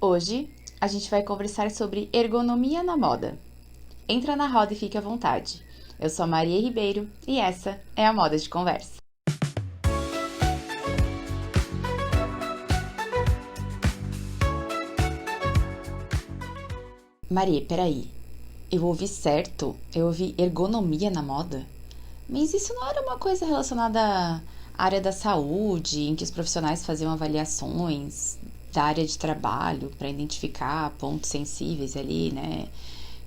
Hoje a gente vai conversar sobre ergonomia na moda. Entra na roda e fique à vontade. Eu sou a Maria Ribeiro e essa é a Moda de Conversa. Maria, peraí. Eu ouvi certo? Eu ouvi ergonomia na moda? Mas isso não era uma coisa relacionada à área da saúde, em que os profissionais faziam avaliações da área de trabalho para identificar pontos sensíveis ali, né?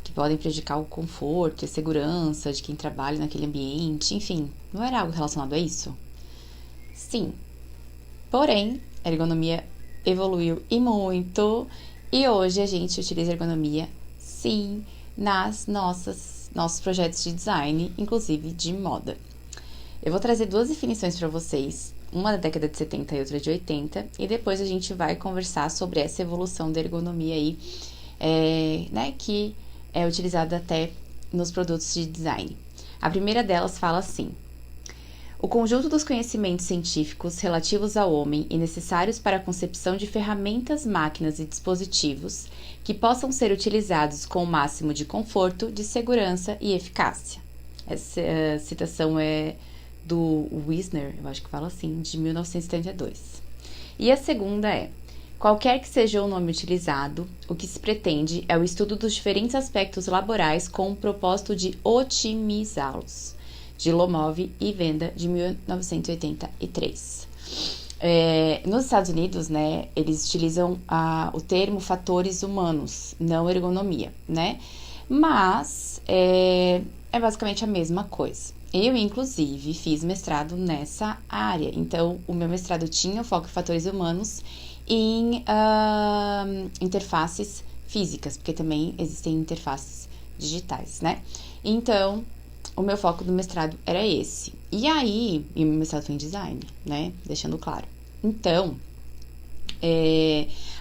Que podem prejudicar o conforto e a segurança de quem trabalha naquele ambiente, enfim, não era algo relacionado a isso? Sim, porém, a ergonomia evoluiu e muito, e hoje a gente utiliza ergonomia, sim, nossos projetos de design, inclusive de moda. Eu vou trazer duas definições para vocês, uma da década de 70 e outra de 80, e depois a gente vai conversar sobre essa evolução da ergonomia aí, né, que é utilizada até nos produtos de design. A primeira delas fala assim: o conjunto dos conhecimentos científicos relativos ao homem e necessários para a concepção de ferramentas, máquinas e dispositivos que possam ser utilizados com o máximo de conforto, de segurança e eficácia. Essa citação é do Wisner, eu acho que fala assim, de 1972. E a segunda é: qualquer que seja o nome utilizado, o que se pretende é o estudo dos diferentes aspectos laborais com o propósito de otimizá-los. De Lomov e Venda, de 1983. Nos Estados Unidos, né, eles utilizam o termo fatores humanos, não ergonomia, né? Mas é basicamente a mesma coisa. Eu, inclusive, fiz mestrado nessa área. Então, o meu mestrado tinha o foco em fatores humanos em interfaces físicas, porque também existem interfaces digitais, né? Então, o meu foco do mestrado era esse. E aí, e o meu mestrado foi em design, né? Deixando claro. Então,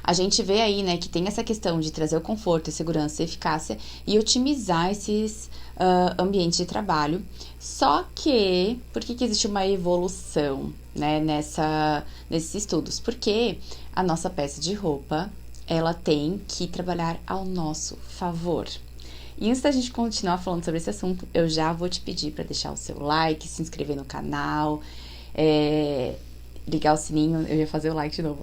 a gente vê aí, né, que tem essa questão de trazer o conforto, a segurança, a eficácia e otimizar esses ambientes de trabalho. Só que, por que existe uma evolução, né, nesses estudos? Porque a nossa peça de roupa, ela tem que trabalhar ao nosso favor. E antes da gente continuar falando sobre esse assunto, eu já vou te pedir para deixar o seu like, se inscrever no canal, ligar o sininho, eu ia fazer o like de novo,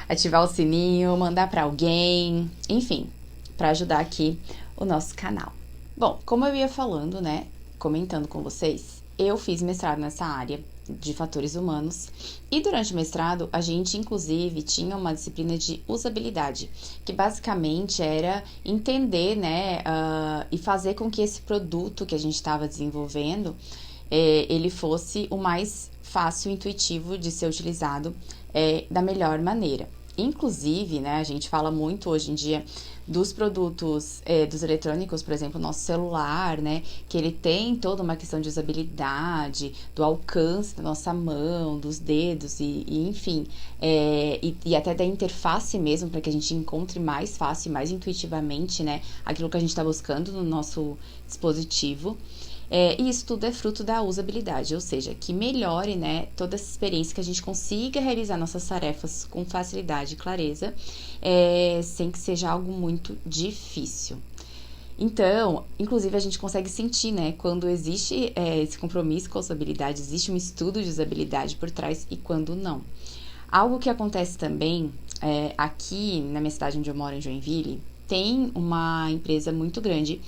ativar o sininho, mandar para alguém, enfim, para ajudar aqui o nosso canal. Bom, como eu ia falando, né, comentando com vocês, eu fiz mestrado nessa área de fatores humanos e durante o mestrado a gente inclusive tinha uma disciplina de usabilidade, que basicamente era entender, né, e fazer com que esse produto que a gente estava desenvolvendo ele fosse o mais fácil e intuitivo de ser utilizado da melhor maneira. Inclusive, né, a gente fala muito hoje em dia dos produtos dos eletrônicos, por exemplo, o nosso celular, né, que ele tem toda uma questão de usabilidade, do alcance da nossa mão, dos dedos e enfim, e até da interface mesmo, para que a gente encontre mais fácil e mais intuitivamente, né, aquilo que a gente está buscando no nosso dispositivo. E isso tudo é fruto da usabilidade, ou seja, que melhore, né, toda essa experiência, que a gente consiga realizar nossas tarefas com facilidade e clareza, sem que seja algo muito difícil. Então, inclusive a gente consegue sentir, né, quando existe esse compromisso com a usabilidade, existe um estudo de usabilidade por trás e quando não. Algo que acontece também, aqui na minha cidade onde eu moro, em Joinville, tem uma empresa muito grande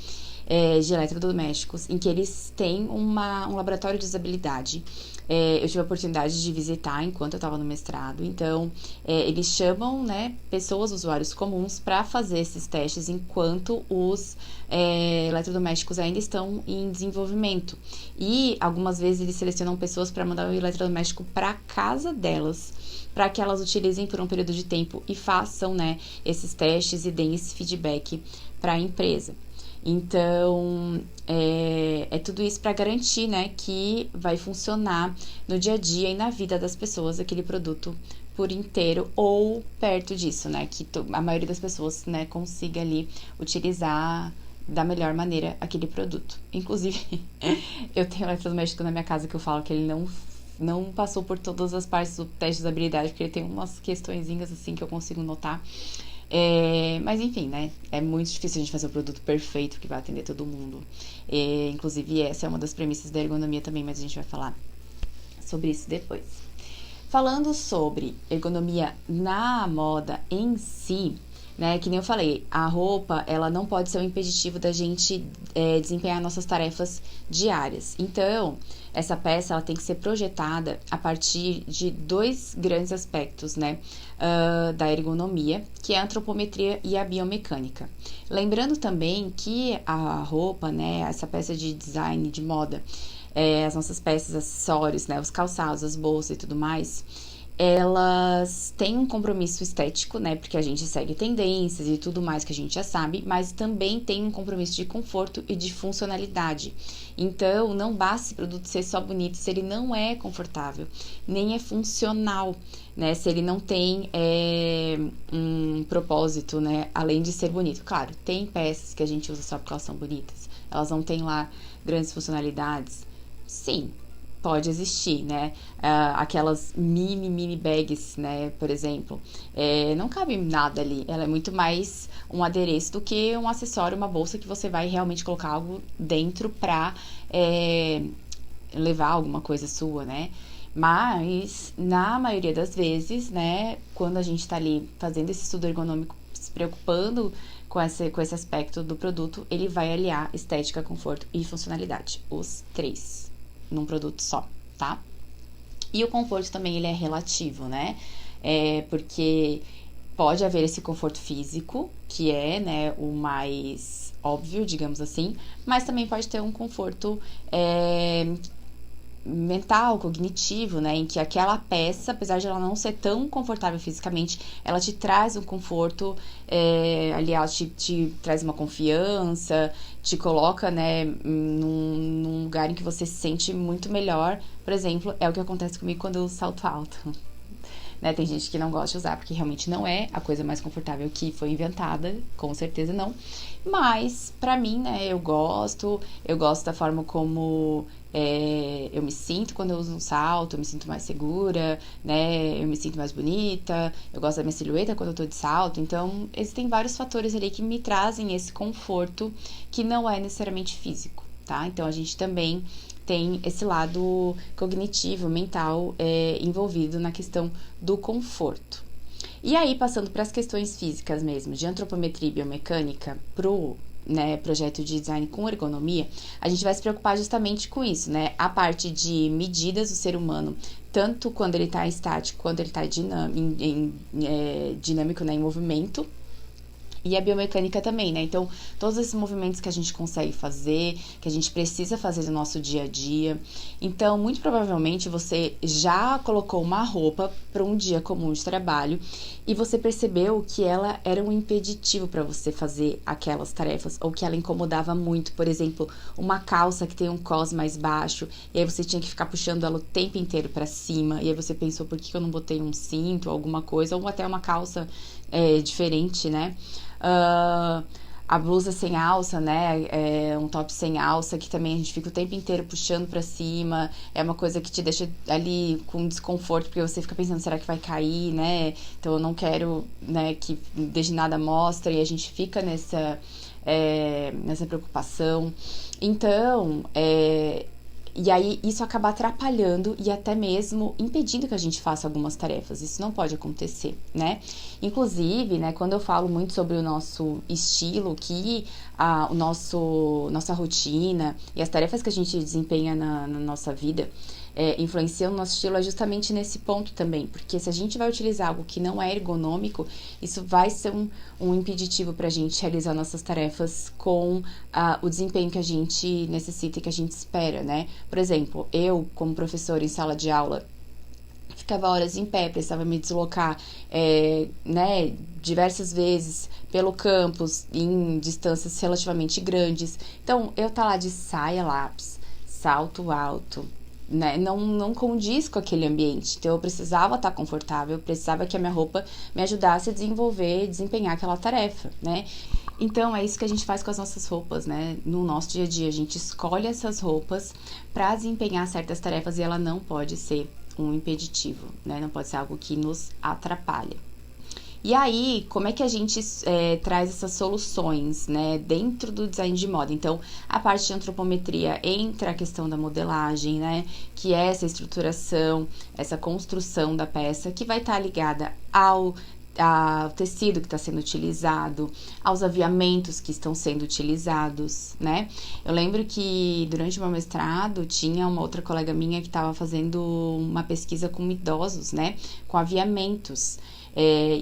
de eletrodomésticos, em que eles têm um laboratório de usabilidade. Eu tive a oportunidade de visitar enquanto eu estava no mestrado. Então, eles chamam, né, pessoas, usuários comuns, para fazer esses testes enquanto os eletrodomésticos ainda estão em desenvolvimento. E algumas vezes eles selecionam pessoas para mandar o eletrodoméstico para casa delas, para que elas utilizem por um período de tempo e façam, né, esses testes e deem esse feedback para a empresa. Então, tudo isso para garantir, né, que vai funcionar no dia a dia e na vida das pessoas aquele produto por inteiro ou perto disso, né, que a maioria das pessoas, né, consiga ali utilizar da melhor maneira aquele produto. Inclusive, eu tenho um eletrodoméstico na minha casa que eu falo que ele não passou por todas as partes do teste de usabilidade, porque ele tem umas questõezinhas assim que eu consigo notar. Mas enfim, né? É muito difícil a gente fazer um produto perfeito que vai atender todo mundo. Inclusive, essa é uma das premissas da ergonomia também, mas a gente vai falar sobre isso depois. Falando sobre ergonomia na moda em si, né? Que nem eu falei, a roupa, ela não pode ser um impeditivo da gente desempenhar nossas tarefas diárias. Então, essa peça, ela tem que ser projetada a partir de dois grandes aspectos, né? Da ergonomia, que é a antropometria e a biomecânica. Lembrando também que a roupa, né? Essa peça de design, de moda, as nossas peças, acessórios, né? Os calçados, as bolsas e tudo mais, elas têm um compromisso estético, né? Porque a gente segue tendências e tudo mais que a gente já sabe, mas também tem um compromisso de conforto e de funcionalidade. Então, não basta esse produto ser só bonito se ele não é confortável, nem é funcional, né? Se ele não tem um propósito, né? Além de ser bonito. Claro, tem peças que a gente usa só porque elas são bonitas, elas não têm lá grandes funcionalidades. Sim, pode existir, né? Aquelas mini bags, né? Por exemplo, não cabe nada ali. Ela é muito mais um adereço do que um acessório, uma bolsa que você vai realmente colocar algo dentro pra levar alguma coisa sua, né? Mas, na maioria das vezes, né? Quando a gente tá ali fazendo esse estudo ergonômico, se preocupando com esse aspecto do produto, ele vai aliar estética, conforto e funcionalidade. Os três num produto só, tá? E o conforto também, ele é relativo, né? Porque pode haver esse conforto físico, que é, né, o mais óbvio, digamos assim, mas também pode ter um conforto mental, cognitivo, né, em que aquela peça, apesar de ela não ser tão confortável fisicamente, ela te traz um conforto, aliás, te traz uma confiança, te coloca, né, num lugar em que você se sente muito melhor. Por exemplo, é o que acontece comigo quando eu uso salto alto. Né, tem gente que não gosta de usar porque realmente não é a coisa mais confortável que foi inventada, com certeza não. Mas, pra mim, né, eu gosto da forma como eu me sinto quando eu uso um salto, eu me sinto mais segura, né, eu me sinto mais bonita, eu gosto da minha silhueta quando eu tô de salto. Então, existem vários fatores ali que me trazem esse conforto que não é necessariamente físico, tá? Então, a gente também tem esse lado cognitivo, mental envolvido na questão do conforto. E aí, passando para as questões físicas mesmo, de antropometria e biomecânica, pro projeto de design com ergonomia, a gente vai se preocupar justamente com isso, né? A parte de medidas do ser humano, tanto quando ele está estático, quando ele está dinâmico, né, em movimento. E a biomecânica também, né? Então, todos esses movimentos que a gente consegue fazer, que a gente precisa fazer no nosso dia a dia. Então, muito provavelmente, você já colocou uma roupa para um dia comum de trabalho e você percebeu que ela era um impeditivo para você fazer aquelas tarefas, ou que ela incomodava muito. Por exemplo, uma calça que tem um cos mais baixo, e aí você tinha que ficar puxando ela o tempo inteiro para cima, e aí você pensou, por que eu não botei um cinto, alguma coisa, ou até uma calça diferente, né? A blusa sem alça, né? Um top sem alça, que também a gente fica o tempo inteiro puxando pra cima. É uma coisa que te deixa ali com desconforto, porque você fica pensando, será que vai cair, né? Então eu não quero, né, que deixe nada mostra, e a gente fica nessa preocupação. Então, e aí isso acaba atrapalhando e até mesmo impedindo que a gente faça algumas tarefas. Isso não pode acontecer, né? Inclusive, né, quando eu falo muito sobre o nosso estilo, que nossa rotina e as tarefas que a gente desempenha na nossa vida influenciam o nosso estilo, é justamente nesse ponto também. Porque se a gente vai utilizar algo que não é ergonômico, isso vai ser um impeditivo para a gente realizar nossas tarefas com o desempenho que a gente necessita e que a gente espera, né? Por exemplo, eu, como professora em sala de aula, ficava horas em pé, precisava me deslocar, né, diversas vezes pelo campus, em distâncias relativamente grandes. Então, eu tá lá de saia lápis, salto alto, né, não condiz com aquele ambiente. Então, eu precisava estar confortável, eu precisava que a minha roupa me ajudasse a desempenhar aquela tarefa, né? Então, é isso que a gente faz com as nossas roupas, né? No nosso dia a dia, a gente escolhe essas roupas para desempenhar certas tarefas e ela não pode ser um impeditivo, né? Não pode ser algo que nos atrapalha. E aí, como é que a gente traz essas soluções, né, dentro do design de moda? Então, a parte de antropometria entra a questão da modelagem, né, que é essa estruturação, essa construção da peça, que vai estar ligada ao tecido que está sendo utilizado, aos aviamentos que estão sendo utilizados, né? Eu lembro que durante o meu mestrado tinha uma outra colega minha que estava fazendo uma pesquisa com idosos, né? Com aviamentos.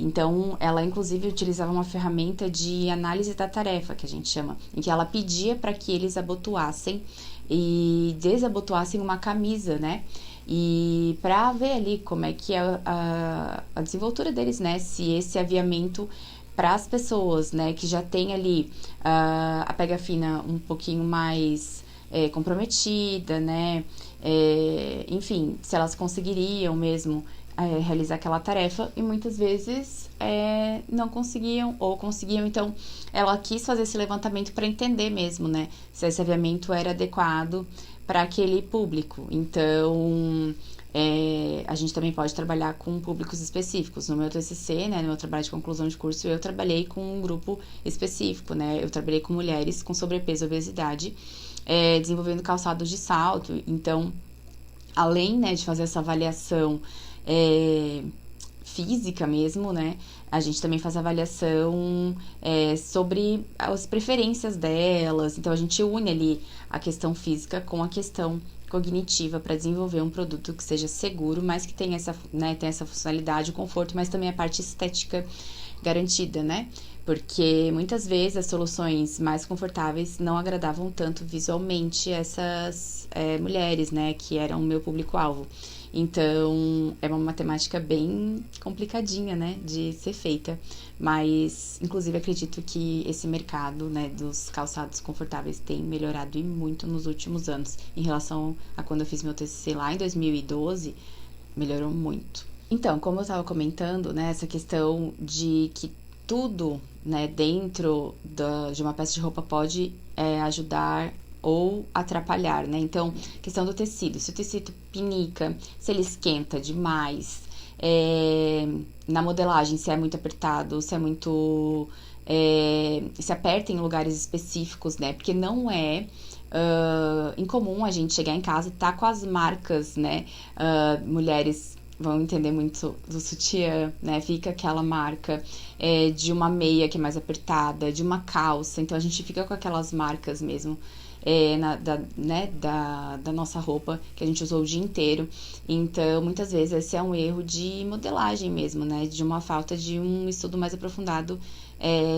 Então, ela inclusive utilizava uma ferramenta de análise da tarefa, que a gente chama, em que ela pedia para que eles abotoassem e desabotoassem uma camisa, né? E para ver ali como é que é a desenvoltura deles, né? Se esse aviamento para as pessoas, né, que já tem ali a pega fina um pouquinho mais comprometida, né? Enfim, se elas conseguiriam mesmo realizar aquela tarefa, e muitas vezes não conseguiam ou conseguiam. Então ela quis fazer esse levantamento para entender mesmo, né, se esse aviamento era adequado para aquele público. Então a gente também pode trabalhar com públicos específicos. No meu TCC, né, no meu trabalho de conclusão de curso, eu trabalhei com um grupo específico, né? Eu trabalhei com mulheres com sobrepeso e obesidade, desenvolvendo calçados de salto. Então, além, né, de fazer essa avaliação física mesmo, né, a gente também faz avaliação sobre as preferências delas. Então, a gente une ali a questão física com a questão cognitiva para desenvolver um produto que seja seguro, mas que tenha essa, né, tenha essa funcionalidade, o conforto, mas também a parte estética garantida, né? Porque muitas vezes as soluções mais confortáveis não agradavam tanto visualmente essas mulheres, né, que eram o meu público-alvo. Então, é uma matemática bem complicadinha, né, de ser feita. Mas, inclusive, acredito que esse mercado, né, dos calçados confortáveis tem melhorado e muito nos últimos anos. Em relação a quando eu fiz meu TCC lá em 2012, melhorou muito. Então, como eu estava comentando, né, essa questão de que tudo, né, dentro de uma peça de roupa pode ajudar ou atrapalhar, né? Então, questão do tecido. Se o tecido pinica, se ele esquenta demais, na modelagem, se é muito apertado, se é muito... se aperta em lugares específicos, né? Porque não é incomum a gente chegar em casa e tá com as marcas, né? Mulheres vão entender muito do sutiã, né? Fica aquela marca de uma meia que é mais apertada, de uma calça. Então, a gente fica com aquelas marcas mesmo da nossa roupa que a gente usou o dia inteiro. Então, muitas vezes, esse é um erro de modelagem mesmo, né? De uma falta de um estudo mais aprofundado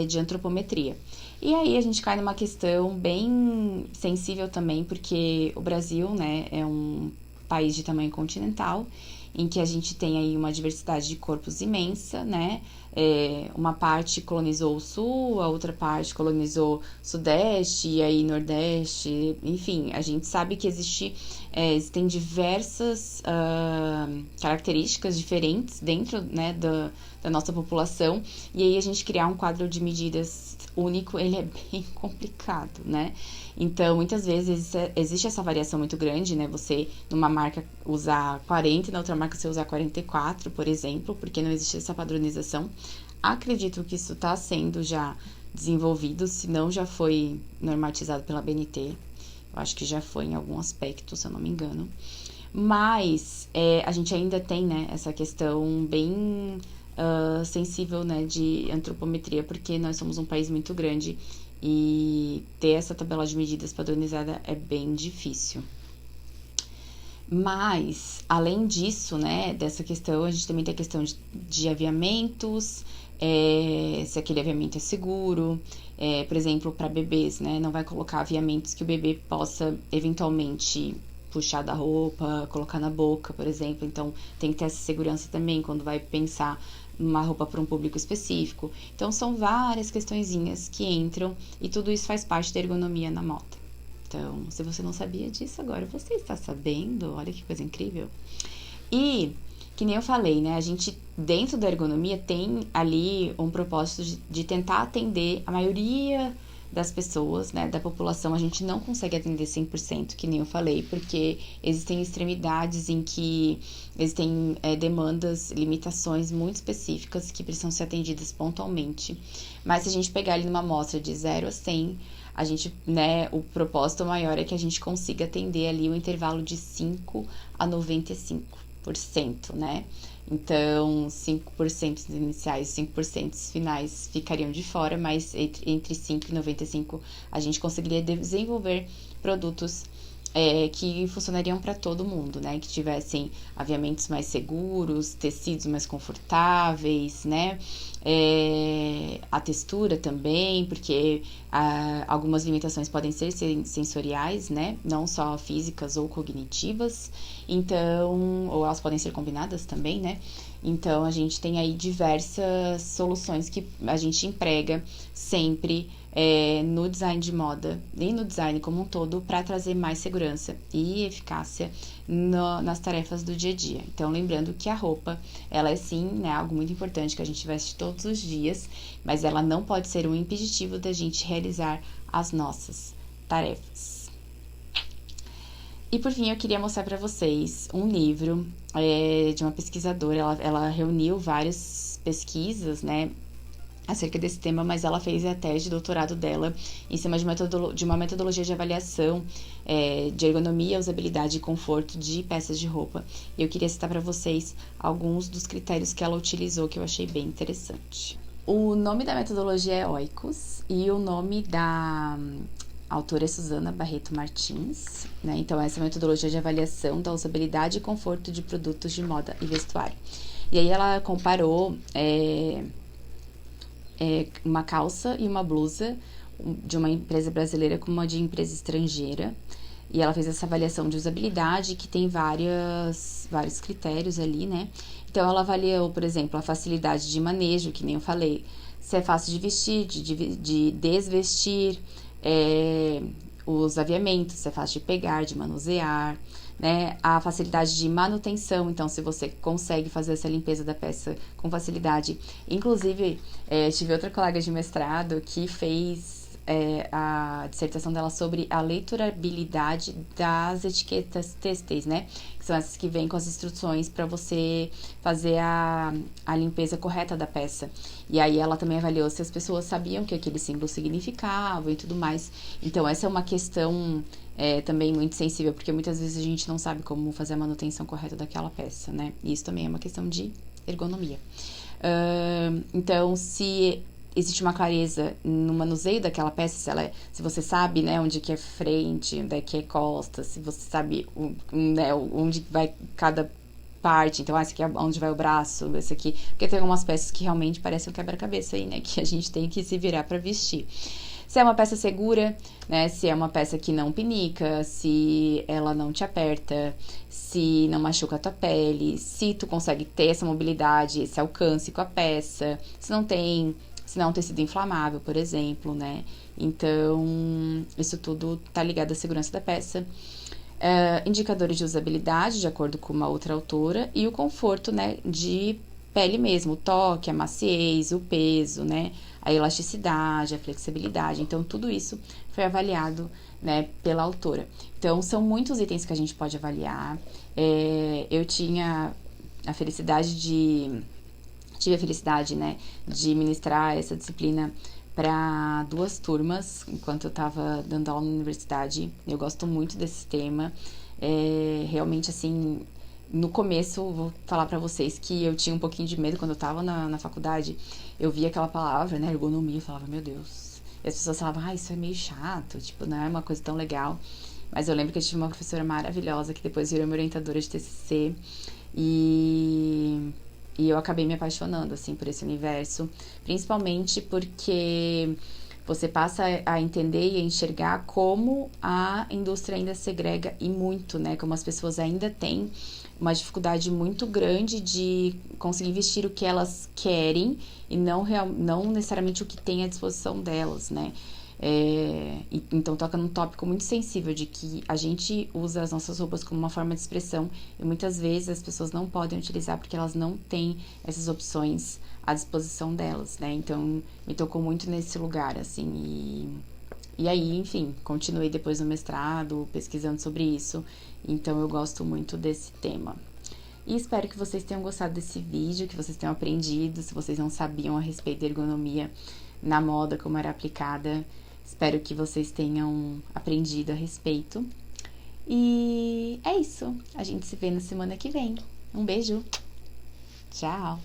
de antropometria. E aí, a gente cai numa questão bem sensível também, porque o Brasil, né, é um país de tamanho continental, em que a gente tem aí uma diversidade de corpos imensa, né? Uma parte colonizou o sul, a outra parte colonizou sudeste e aí nordeste, enfim, a gente sabe que existem diversas características diferentes dentro, né, da nossa população, e aí a gente criar um quadro de medidas único, ele é bem complicado, né? Então, muitas vezes existe essa variação muito grande, né? Você, numa marca, usar 40 e na outra marca você usar 44, por exemplo, porque não existe essa padronização. Acredito que isso está sendo já desenvolvido, se não já foi normatizado pela BNT. Eu acho que já foi em algum aspecto, se eu não me engano. Mas a gente ainda tem, né, essa questão bem sensível, né, de antropometria, porque nós somos um país muito grande e ter essa tabela de medidas padronizada é bem difícil. Mas, além disso, né, dessa questão, a gente também tem a questão de aviamentos, se aquele aviamento é seguro, por exemplo, para bebês, né, não vai colocar aviamentos que o bebê possa eventualmente puxar da roupa, colocar na boca, por exemplo. Então, tem que ter essa segurança também quando vai pensar uma roupa para um público específico. Então, são várias questõezinhas que entram e tudo isso faz parte da ergonomia na moda. Então, se você não sabia disso, agora você está sabendo. Olha que coisa incrível. E, que nem eu falei, né? A gente, dentro da ergonomia, tem ali um propósito de tentar atender a maioria das pessoas, né, da população, a gente não consegue atender 100%, que nem eu falei, porque existem extremidades em que existem demandas, limitações muito específicas que precisam ser atendidas pontualmente. Mas se a gente pegar ali numa amostra de 0 a 100, a gente, né, o propósito maior é que a gente consiga atender ali o intervalo de 5 a 95%, né? Então, 5% iniciais e 5% finais ficariam de fora, mas entre 5 e 95 a gente conseguiria desenvolver produtos que funcionariam para todo mundo, né? Que tivessem aviamentos mais seguros, tecidos mais confortáveis, né? A textura também, porque algumas limitações podem ser sensoriais, né? Não só físicas ou cognitivas, então, ou elas podem ser combinadas também, né? Então, a gente tem aí diversas soluções que a gente emprega sempre no design de moda e no design como um todo para trazer mais segurança e eficácia nas tarefas do dia a dia. Então, lembrando que a roupa, ela é sim, né, algo muito importante que a gente veste todos os dias, mas ela não pode ser um impeditivo da gente realizar as nossas tarefas. E por fim, eu queria mostrar para vocês um livro de uma pesquisadora. Ela reuniu várias pesquisas, né, acerca desse tema, mas ela fez a tese de doutorado dela em cima de uma metodologia de avaliação de ergonomia, usabilidade e conforto de peças de roupa. E eu queria citar para vocês alguns dos critérios que ela utilizou, que eu achei bem interessante. O nome da metodologia é Oikos e o nome da autora é Susana Barreto Martins, né? Então, essa é a metodologia de avaliação da usabilidade e conforto de produtos de moda e vestuário. E aí ela comparou uma calça e uma blusa de uma empresa brasileira com uma de empresa estrangeira. E ela fez essa avaliação de usabilidade, que tem vários critérios ali, né? Então, ela avaliou, por exemplo, a facilidade de manejo, que nem eu falei, se é fácil de vestir, de desvestir, os aviamentos, se é fácil de pegar, de manusear, né? A facilidade de manutenção, então se você consegue fazer essa limpeza da peça com facilidade. Inclusive, tive outra colega de mestrado que fez a dissertação dela sobre a leiturabilidade das etiquetas têxteis, né? Que são essas que vêm com as instruções para você fazer a limpeza correta da peça. E aí ela também avaliou se as pessoas sabiam o que aquele símbolo significava e tudo mais. Então, essa é uma questão também muito sensível, porque muitas vezes a gente não sabe como fazer a manutenção correta daquela peça, né? E isso também é uma questão de ergonomia. Então, se existe uma clareza no manuseio daquela peça, se você sabe, né, onde que é frente, onde é que é costa, se você sabe né, onde vai cada parte, então esse aqui é onde vai o braço, esse aqui, porque tem algumas peças que realmente parecem um quebra-cabeça aí, né, que a gente tem que se virar para vestir. Se é uma peça segura, né, se é uma peça que não pinica, se ela não te aperta, se não machuca a tua pele, se tu consegue ter essa mobilidade, esse alcance com a peça, se não é um tecido inflamável, por exemplo, né? Então, isso tudo tá ligado à segurança da peça. Indicadores de usabilidade, de acordo com uma outra autora, e o conforto, né, de pele mesmo, o toque, a maciez, o peso, né, a elasticidade, a flexibilidade. Então, tudo isso foi avaliado, né, pela autora. Então, são muitos itens que a gente pode avaliar. Eu tive a felicidade, né, de ministrar essa disciplina para 2 turmas, enquanto eu estava dando aula na universidade. Eu gosto muito desse tema. Realmente, assim, no começo, vou falar para vocês que eu tinha um pouquinho de medo quando eu estava na faculdade. Eu via aquela palavra, né, ergonomia, eu falava, meu Deus. E as pessoas falavam, isso é meio chato, tipo, não é uma coisa tão legal. Mas eu lembro que eu tive uma professora maravilhosa, que depois virou minha orientadora de TCC. E eu acabei me apaixonando, assim, por esse universo, principalmente porque você passa a entender e a enxergar como a indústria ainda segrega e muito, né? Como as pessoas ainda têm uma dificuldade muito grande de conseguir vestir o que elas querem e não necessariamente o que tem à disposição delas, né? Então toca num tópico muito sensível de que a gente usa as nossas roupas como uma forma de expressão e muitas vezes as pessoas não podem utilizar porque elas não têm essas opções à disposição delas, né? Então me tocou muito nesse lugar, assim, E aí, enfim, continuei depois no mestrado, pesquisando sobre isso. Então, eu gosto muito desse tema. E espero que vocês tenham gostado desse vídeo, que vocês tenham aprendido, se vocês não sabiam a respeito da ergonomia na moda, como era aplicada. Espero que vocês tenham aprendido a respeito. E é isso. A gente se vê na semana que vem. Um beijo. Tchau.